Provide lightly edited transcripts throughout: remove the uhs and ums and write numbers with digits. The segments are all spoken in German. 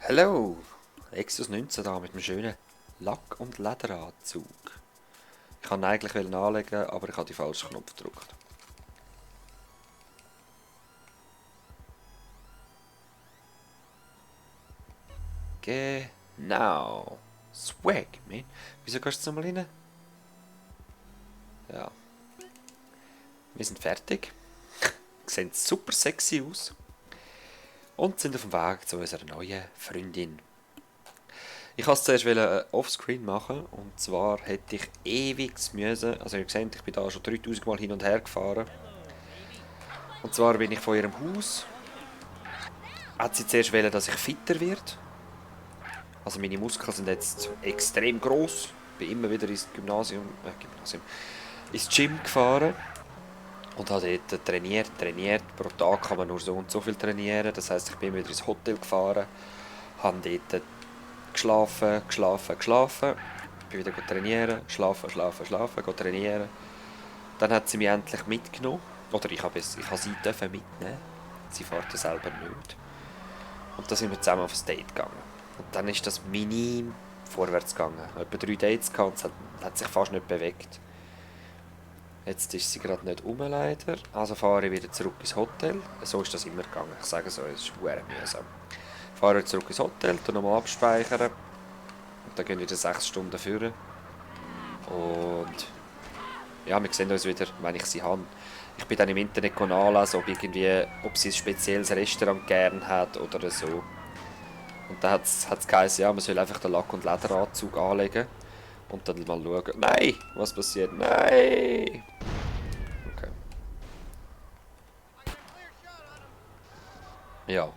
Hallo, Exos 19 da mit einem schönen Lack- und Lederanzug. Ich wollte ihn eigentlich anlegen, aber ich habe den falschen Knopf gedrückt. Genau. Swag, man. Wieso gehst du jetzt nochmal rein? Ja. Wir sind fertig. Sehen super sexy aus. Und sind auf dem Weg zu unserer neuen Freundin. Ich wollte es zuerst offscreen machen. Und zwar hätte ich ewig müssen. Also ihr seht, ich bin da schon 3000 Mal hin und her gefahren. Und zwar bin ich von ihrem Haus. Hat sie zuerst wollen, dass ich fitter werde. Also meine Muskeln sind jetzt extrem groß. Bin immer wieder ins ins Gym gefahren und habe dort trainiert. Pro Tag kann man nur so und so viel trainieren. Das heisst, ich bin wieder ins Hotel gefahren, habe dort geschlafen. Bin wieder trainieren, schlafen, trainieren. Dann hat sie mich endlich mitgenommen. Oder ich habe sie mitnehmen. Sie fährt ja selber nicht. Und dann sind wir zusammen auf ein Date gegangen. Und dann ist das minim vorwärts gegangen. Etwa 3 Dates gehabt und es hat sich fast nicht bewegt. Jetzt ist sie gerade nicht rum, leider. Also fahre ich wieder zurück ins Hotel. So ist das immer gegangen. Ich sage so, es ist schwer mühsam. Fahre zurück ins Hotel, dann nochmal abspeichern. Und dann gehen wieder 6 Stunden führen. Und ja, wir sehen uns wieder, wenn ich sie habe. Ich bin dann im Internet nachlesen, ob sie ein spezielles Restaurant gern hat oder so. Und dann hat es geheißen, ja, man soll einfach den Lack- und Lederanzug anlegen. Und dann mal schauen. Nein! Was passiert? Nein! Okay. Ja.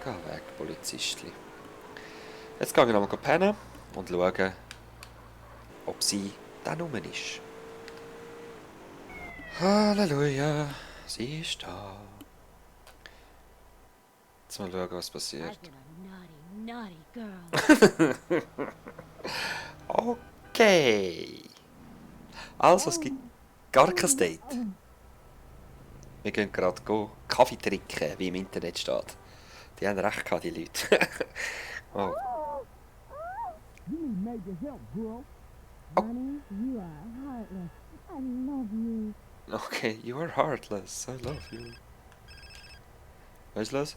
Geh weg, Polizistli. Jetzt gehe ich nochmal pennen und schauen, ob sie da rum ist. Halleluja, sie ist da. Jetzt mal schauen, was passiert. Okay. Also, es gibt gar kein Date. Wir gehen gerade Kaffee trinken, wie im Internet steht. Die haben recht gehabt, die Leute. Oh. You need major help, girl. Oh. Honey, you are heartless. I love you. Okay, you are heartless. I love you. Was ist los?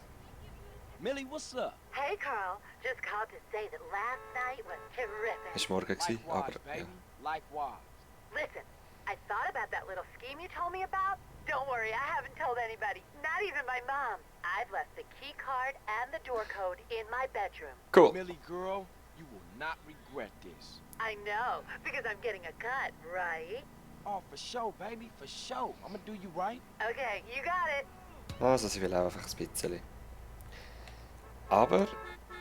Millie, what's up? Hey, Carl. Just called to say that last night was terrific. Es war morgen, aber Likewise, ja. baby. Likewise. Listen, I thought about that little scheme you told me about. Don't worry, I haven't told anybody, not even my mom. I've left the key card and the door code in my bedroom. Cool. Millie, girl, you will not regret this. I know, because I'm getting a cut, right? Oh, for sure, baby, for sure. I'm gonna do you right. Okay, you got it. Also, sie will auch einfach ein bisschen. Aber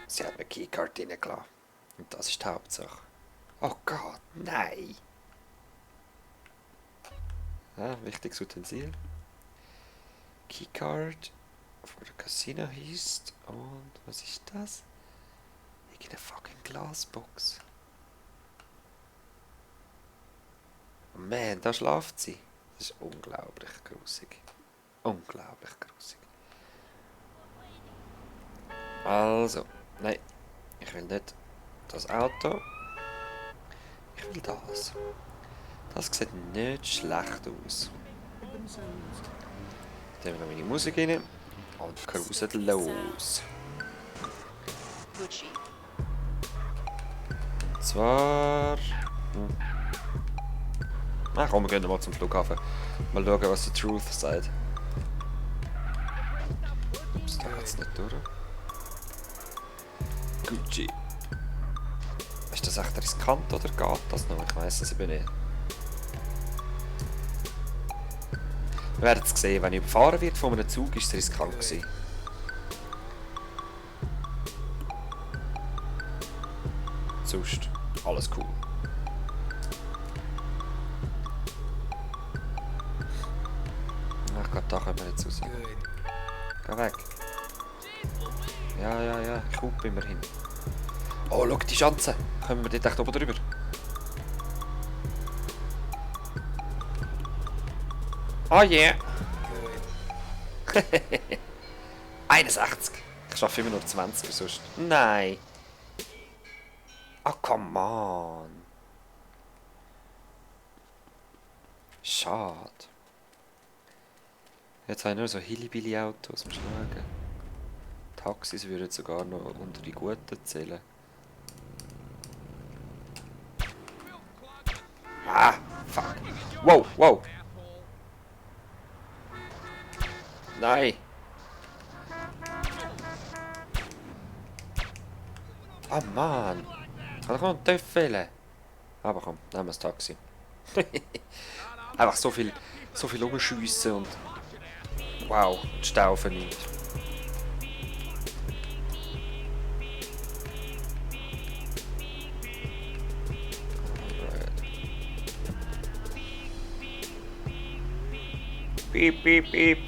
sie hat mir Keycard reingelassen. Und das ist die Hauptsache. Oh Gott, nein! Ja, wichtiges Utensil. Keycard für das Casino heisst. Und was ist das? Irgendeine fucking Glasbox. Oh man, da schlaft sie. Das ist unglaublich grusig. Unglaublich grusig. Also, nein, ich will nicht das Auto. Ich will das. Das sieht nicht schlecht aus. Dann haben wir noch meine Musik rein und cruisen los. Und zwar... Na komm, wir gehen mal zum Flughafen. Mal schauen, was der Truth sagt. Ups, da geht's nicht durch. Gucci. Ist das echt riskant oder geht das noch? Ich weiss es eben nicht. Wir werden es sehen, wenn ich überfahren wird von einem Zug, ist es riskant gewesen. Sonst alles cool. Ich glaube, da können wir jetzt raus. Geh weg. Ja, ich hupe immerhin. Oh, schau die Schanze. Kommen wir dort echt oben drüber? Oh yeah. 61! Ich schaffe immer nur 20 sonst. Nein! Ah, come on! Schade. Jetzt habe ich nur so Hillybilly-Autos. Musst du schauen. Taxis würden sogar noch unter die Guten zählen. Ah! Fuck! Wow! Wow! Nein! Ah, Mann! Kann ich noch einen TÜV wählen? Aber komm, nehmen wir das Taxi. Einfach so viel rumschiessen und... Wow, die Staufen nicht. Piep, piep, piep.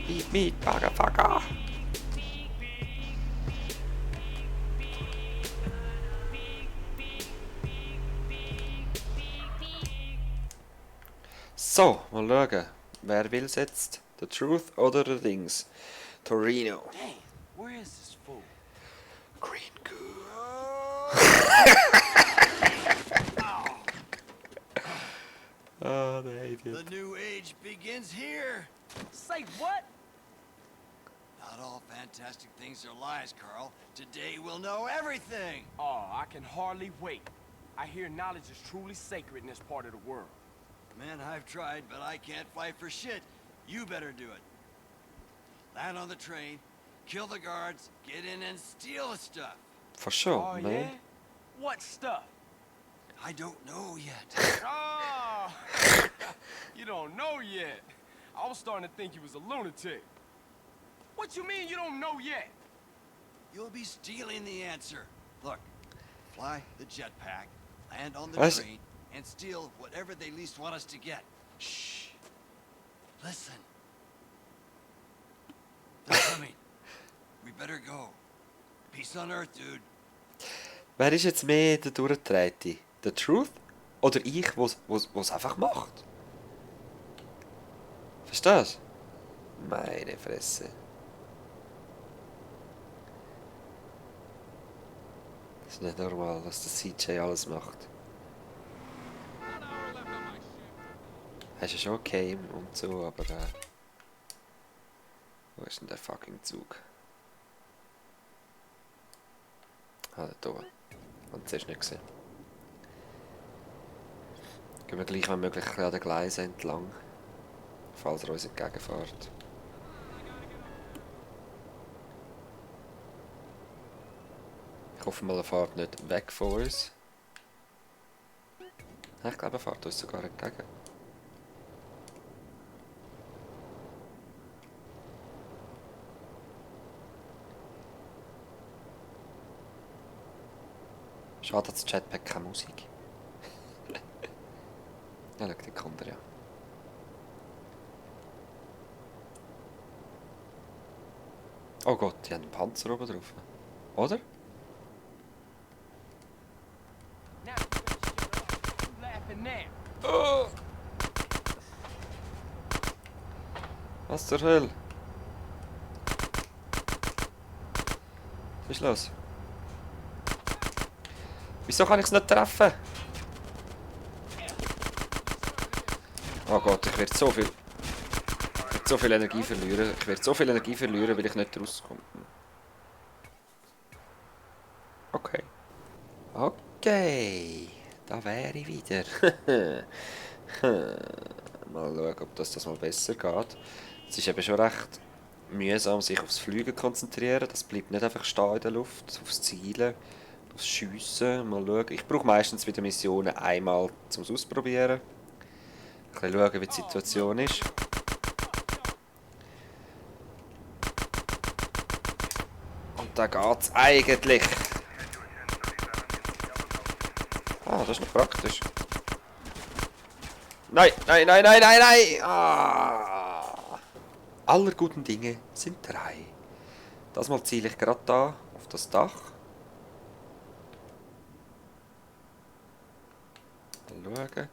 Piep, piep, Motherfucker. So, mal schauen. Wer will's jetzt? The Truth oder The Things? Torino. Dang, where is this fool? Green Goo. Oh, the idiot. The new age begins here. Say what? Not all fantastic things are lies, Carl. Today we'll know everything. Oh, I can hardly wait. I hear knowledge is truly sacred in this part of the world. Man, I've tried, but I can't fight for shit. You better do it. Land on the train, kill the guards, get in and steal the stuff. For sure, Oh, man. yeah? What stuff? I don't know yet. Oh, you don't know yet. I was starting to think you was a lunatic. What you mean you don't know yet? You'll be stealing the answer. Look, fly the jetpack, land on the What? train, and steal whatever they least want us to get. Shh. Listen. They're coming. We better go. Peace on Earth, dude. Wer ist jetzt mehr der Durchdrehte? The Truth? Oder ich, wo's einfach macht? Verstehst du? Meine Fresse. Das ist nicht normal, was der CJ alles macht. Er ist ja schon okay und so, aber wo ist denn der fucking Zug? Ah, da oben. Und zuerst nicht gesehen. Gehen wir gleich wenn möglich an den Gleisen entlang, falls er uns entgegenfährt. Ich hoffe mal, er fährt nicht weg von uns. Nein, ich glaube, er fährt uns sogar entgegen. Schade, dass das Jetpack keine Musik. Ja, schau, die kommt er ja. Oh Gott, die haben einen Panzer oben drauf. Oder? Now, you laughing now. Oh. Was zur Hölle? Was ist los? Wieso kann ich es nicht treffen? Oh Gott, ich werde so viel Energie verlieren. Ich werde so viel Energie verlieren, weil ich nicht rauskomme. Okay. Okay. Da wäre ich wieder. Mal schauen, ob das mal besser geht. Es ist eben schon recht mühsam, sich aufs Fliegen zu konzentrieren. Das bleibt nicht einfach stehen in der Luft, aufs Zielen, aufs Schiessen. Mal schauen. Ich brauche meistens wieder Missionen einmal zum Ausprobieren. Ein bisschen schauen, wie die Situation ist. Und da geht's eigentlich. Ah, das ist noch praktisch. Nein, nein, nein, nein, nein, nein! Ah. Aller guten Dinge sind drei. Das mal ziele ich gerade da auf das Dach. Mal schauen.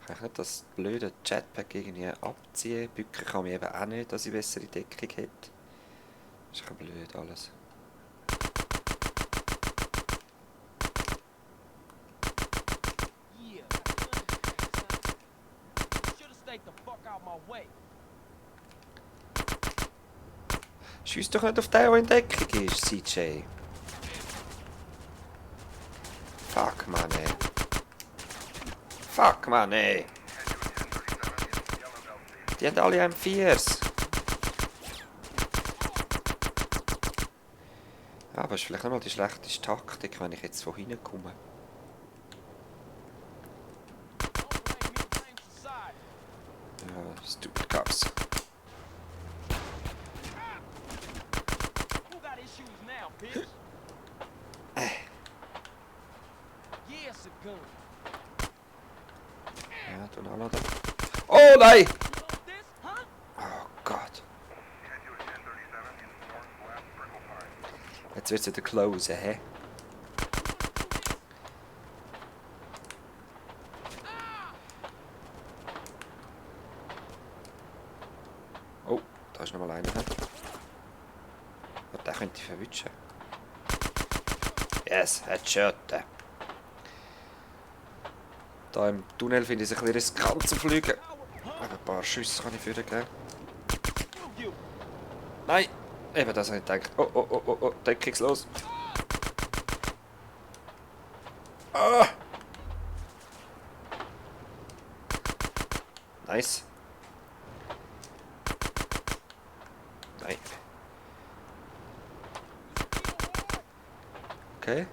Kann ich nicht das blöde Jetpack irgendwie abziehen? Bücken kann mich eben auch nicht, dass ich bessere Deckung hätte. Das ist ein bisschen blöd alles. Yeah. Should've stayed the fuck out my way. Schiess doch nicht auf den, der in Deckung ist, CJ. Fuck, Mann, ey. Fuck, Mann, ey. Die haben alle M4s. Ja, aber ist vielleicht nicht mal die schlechteste Taktik, wenn ich jetzt von hinten komme. Ja, stupid cops. Who got issues now, bitch? Yeah, it's a gun. Ja, tun auch noch da. Oh nein! You want this, huh? Oh Gott. Jetzt wird es wieder close, hä? Oh, da ist noch mal einer. Der könnte ich verwischen. Yes, Headshot. Da im Tunnel finde ich es ein bisschen riskant zu fliegen. Aber ein paar Schüsse kann ich für den geben. Nein! Eben, das habe ich gedacht. Oh, oh, oh, oh, oh, deckungslos. Ah! Nice. Nein. Okay.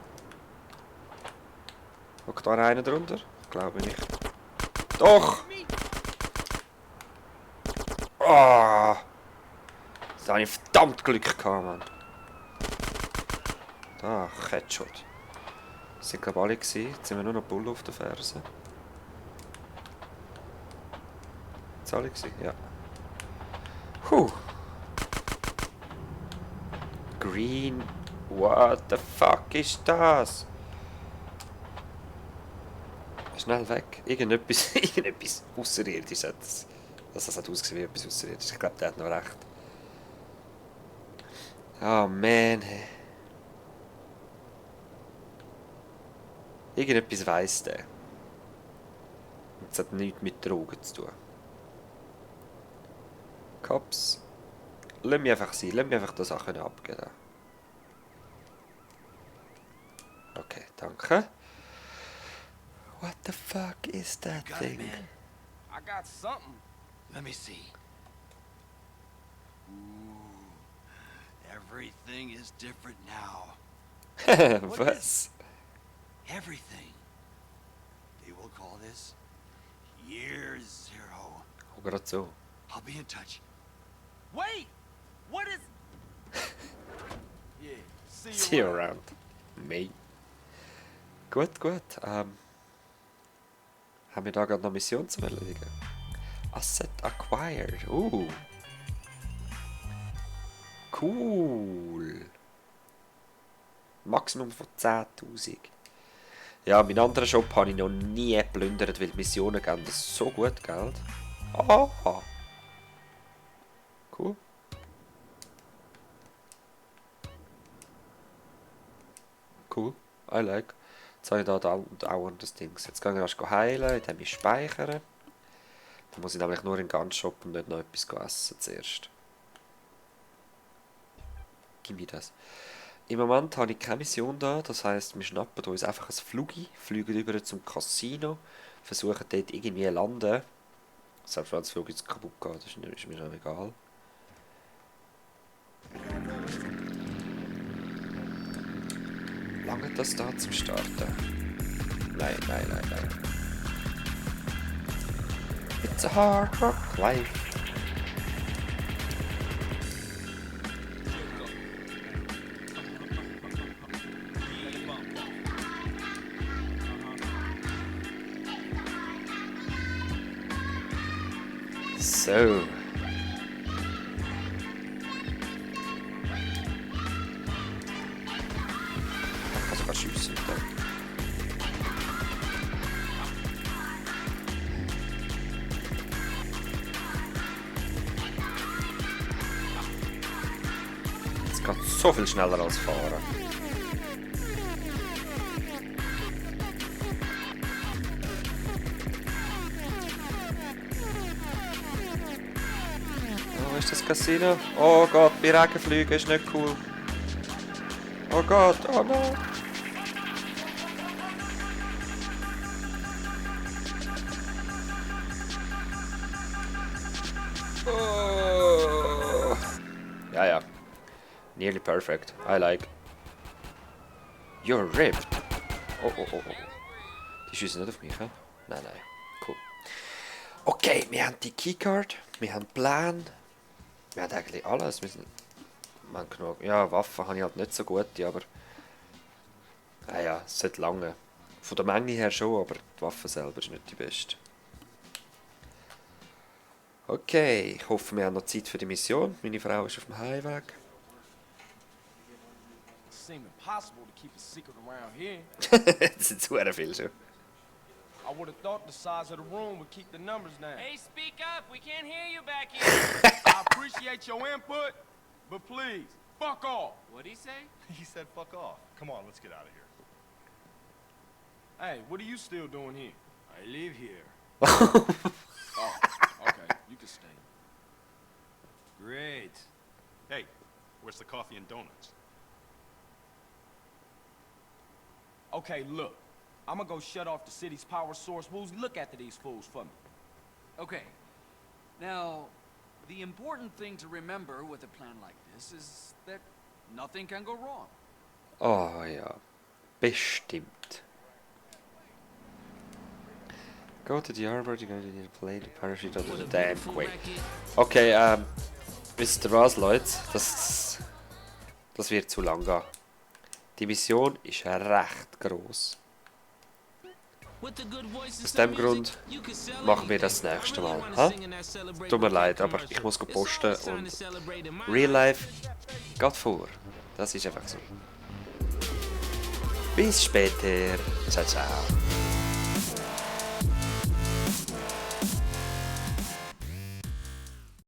Hockt da einer drunter? Glaube ich nicht. Doch! Ah! Da habe ich verdammt Glück gehabt, Mann. Da, Headshot. Das waren glaube ich alle gewesen. Jetzt sind wir nur noch Bull auf der Ferse. Das alle gewesen? Ja. Green. What the fuck ist das? Schnell weg. Irgendetwas, irgendetwas Außerirdisches hat das. Das hat ausgesehen wie etwas Außerirdisches. Ich glaube, der hat noch recht. Oh man. Irgendetwas weiss der. Und es hat nichts mit Drogen zu tun. Cops. Lass mich einfach sein. Lass mich einfach die Sachen abgeben. Okay, danke. What the fuck is that Got it, thing? man? I got something. Let me see. Ooh, everything is different now. Was? Everything. They will call this Year Zero. Oh, gerade so. I'll be in touch. Wait! What is... Yeah, see See you you around. around. Mate. Gut, gut. Haben wir da gerade noch Mission zu erledigen? Asset acquired. Cool. Maximum von 10.000. Ja, meinen anderen Shop habe ich noch nie geplündert, weil die Missionen geben das so gut Geld. Ah. Cool. Cool. I like. Jetzt habe ich da dauernd das Ding. Jetzt gehe ich erst heilen, dann mich speichern. Dann muss ich nämlich nur in den ganzen Shop und nicht noch etwas essen zuerst. Gib mir das. Im Moment habe ich keine Mission da, das heisst, wir schnappen uns einfach ein Flugi, fliegen über zum Casino, versuchen dort irgendwie zu landen. Selbst wenn das Flug jetzt kaputt geht, das ist mir noch egal. Lange das da zum Starten? Nein. It's a hard rock life. So. Ich kann sogar schiessen. so viel schneller als fahren. Wo ist das Casino? Oh Gott, bei Regenflügen ist nicht cool. Oh Gott, oh nein. Oh. Ja, ja. Nearly perfect. I like. You're ripped. Oh, oh, oh, oh. Die schießen nicht auf mich, hä? Nein, nein. Cool. Okay, wir haben die Keycard. Wir haben Plan. Wir haben eigentlich alles. Wir haben genug. Ja, Waffen habe ich halt nicht so gute, aber... Naja, es sollte lange. Von der Menge her schon, aber die Waffe selber ist nicht die beste. Okay, ich hoffe, wir haben noch Zeit für die Mission. Meine Frau ist auf dem Heimweg. Seem impossible to keep a secret around here. Das sind zu viel schon. I would have thought the size of the room would keep the numbers down. Hey, speak up. We can't hear you back here. I appreciate your input, but please, fuck off. What'd he say? He said fuck off. Come on, let's get out of here. Hey, what are you still doing here? I live here. Oh, okay, you can stay. Great. Hey, where's the coffee and donuts? Okay, look. I'm gonna go shut off the city's power source. Woozy, look after these fools for me. Okay. Now, the important thing to remember with a plan like this is that nothing can go wrong. Oh ja, bestimmt. Go to the arbor, you're going to need to play the parachute under the damn quake. Okay, wisst ihr was, Leute? Das wird zu lang gehen. Die Mission ist recht gross. Aus dem Grund machen wir das nächste Mal. Ha? Tut mir leid, aber ich muss posten und Real Life geht vor. Das ist einfach so. Bis später. Ciao, ciao.